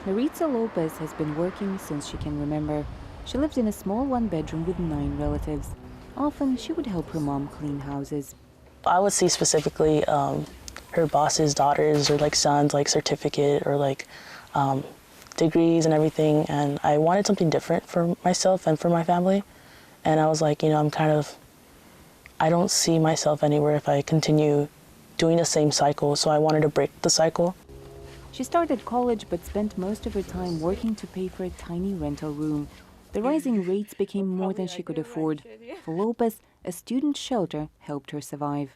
Maritza Lopez has been working since she can remember. She lived in a small one-bedroom with 9 relatives. Often, she would help her mom clean houses. I would see specifically her boss's daughters or like sons, like certificate or like degrees and everything. And I wanted something different for myself and for my family. And I was like, I don't see myself anywhere if I continue doing the same cycle. So I wanted to break the cycle. She started college but spent most of her time working to pay for a tiny rental room. The rising rates became more than she could afford. For Lopez, a student shelter helped her survive.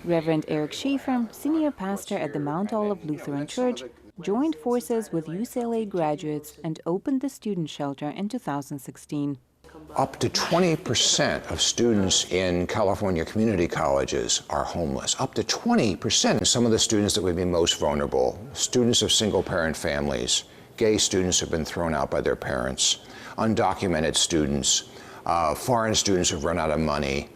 Reverend Eric Schaefer, senior pastor at the Mount Olive Lutheran Church, joined forces with UCLA graduates and opened the student shelter in 2016. Up to 20% of students in California community colleges are homeless. Up to 20%. Some of the students that would be most vulnerable, students of single-parent families, gay students who've been thrown out by their parents, undocumented students, foreign students who've run out of money.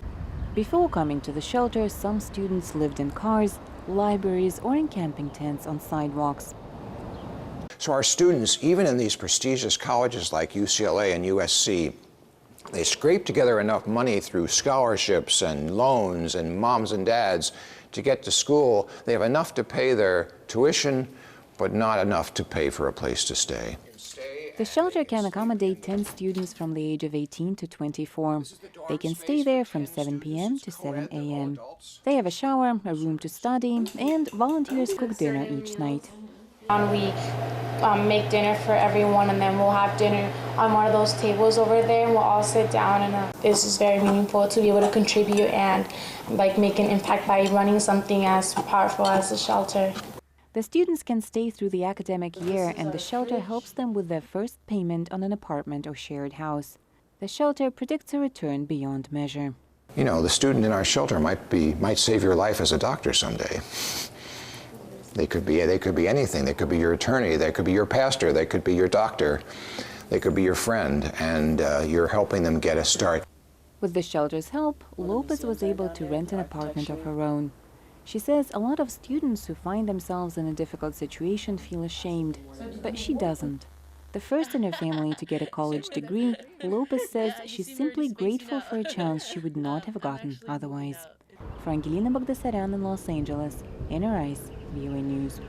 Before coming to the shelter, some students lived in cars, libraries, or in camping tents on sidewalks. So our students, even in these prestigious colleges like UCLA and USC, they scrape together enough money through scholarships and loans and moms and dads to get to school. They have enough to pay their tuition, but not enough to pay for a place to stay. The shelter can accommodate 10 students from the age of 18 to 24. They can stay there from 7 p.m. to 7 a.m. They have a shower, a room to study, and volunteers cook dinner each night. We make dinner for everyone, and then we'll have dinner on one of those tables over there, and we'll all sit down. And this is very meaningful to be able to contribute and make an impact by running something as powerful as the shelter. The students can stay through the academic year, and the shelter helps them with their first payment on an apartment or shared house. The shelter predicts a return beyond measure. You know, the student in our shelter might save your life as a doctor someday. They could be anything. They could be your attorney. They could be your pastor. They could be your doctor. They could be your friend, and you're helping them get a start. With the shelter's help, Lopez was able to rent an apartment of her own. She says a lot of students who find themselves in a difficult situation feel ashamed, but she doesn't. The first in her family to get a college degree, Lopez says she's simply grateful for a chance she would not have gotten otherwise. For Angelina Bagdasaryan in Los Angeles, NRI's VOA News.